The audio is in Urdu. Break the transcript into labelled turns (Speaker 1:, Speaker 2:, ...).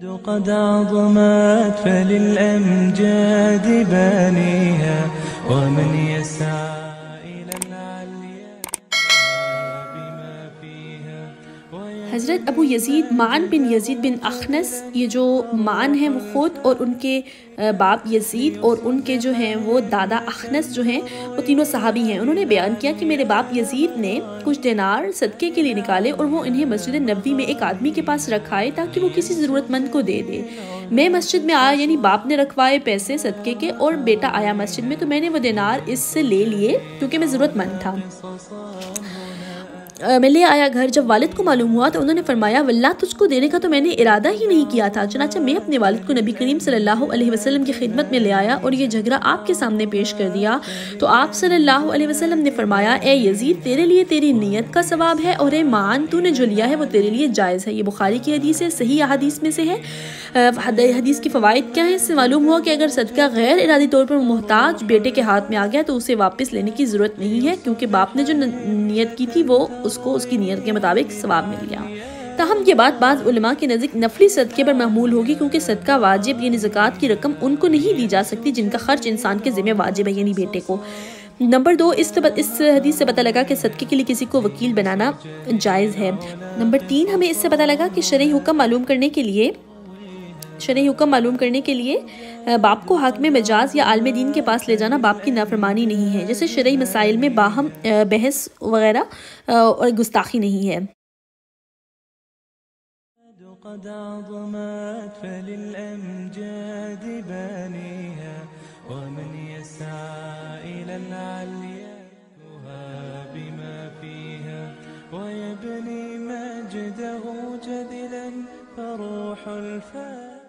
Speaker 1: قد عظمت فللأمجاد بانيها ومن يسعى إلى العليا بما فيها.
Speaker 2: حضرت ابو یزید معن بن یزید بن اخنس، یہ جو معن ہیں وہ خود اور ان کے باپ یزید اور ان کے جو ہیں وہ دادا اخنس جو ہیں وہ تینوں صحابی ہیں. انہوں نے بیان کیا کہ میرے باپ یزید نے کچھ دینار صدقے کے لیے نکالے اور وہ انہیں مسجد نبوی میں ایک آدمی کے پاس رکھائے تاکہ وہ کسی ضرورت مند کو دے دے. میں مسجد میں آیا، یعنی باپ نے رکھوائے پیسے صدقے کے، اور بیٹا آیا مسجد میں تو میں نے وہ دینار اس سے لے لیے کیونکہ میں ضرورت مند تھا. میں لے آیا گھر. جب والد کو معلوم ہوا تو انہوں نے فرمایا واللہ تجھ کو دینے کا تو میں نے ارادہ ہی نہیں کیا تھا. چنانچہ میں اپنے والد کو نبی کریم صلی اللہ علیہ وسلم کی خدمت میں لے آیا اور یہ جھگڑا آپ کے سامنے پیش کر دیا. تو آپ صلی اللہ علیہ وسلم نے فرمایا اے یزید، تیرے لیے تیری نیت کا ثواب ہے، اور اے معن تو نے جو لیا ہے وہ تیرے لیے جائز ہے. یہ بخاری کی حدیث ہے، صحیح احادیث میں سے ہے. حدیث کی فوائد کیا ہے؟ اس سے معلوم ہوا کہ اگر صدقہ غیر ارادی طور پر محتاج بیٹے کے ہاتھ میں آ گیا تو اسے واپس لینے کی ضرورت نہیں ہے، کیونکہ باپ نے جو نیت کی تھی وہ اس کو اس کی نیت کے مطابق ثواب مل گیا. تاہم یہ بات بعض علماء کے نزدیک نفلی صدقے پر محمول ہوگی، کیونکہ صدقہ واجب یعنی زکوٰۃ کی رقم ان کو نہیں دی جا سکتی جن کا خرچ انسان کے ذمہ واجب ہے، یعنی بیٹے کو. نمبر 2، اس حدیث سے پتہ لگا کہ صدقے کے لیے کسی کو وکیل بنانا جائز ہے. نمبر 3، ہمیں اس سے پتہ لگا کہ شرعی حکم معلوم کرنے کے لیے باپ کو حاکم مجاز یا عالم دین کے پاس لے جانا باپ کی نافرمانی نہیں ہے، جیسے شرعی مسائل میں باہم بحث وغیرہ اور گستاخی نہیں ہے.
Speaker 1: قد عظمت فللأمجاد بانيها ومن يسعى إلى العليا بما فيها ويبني مجده جدلا فروح الفاتح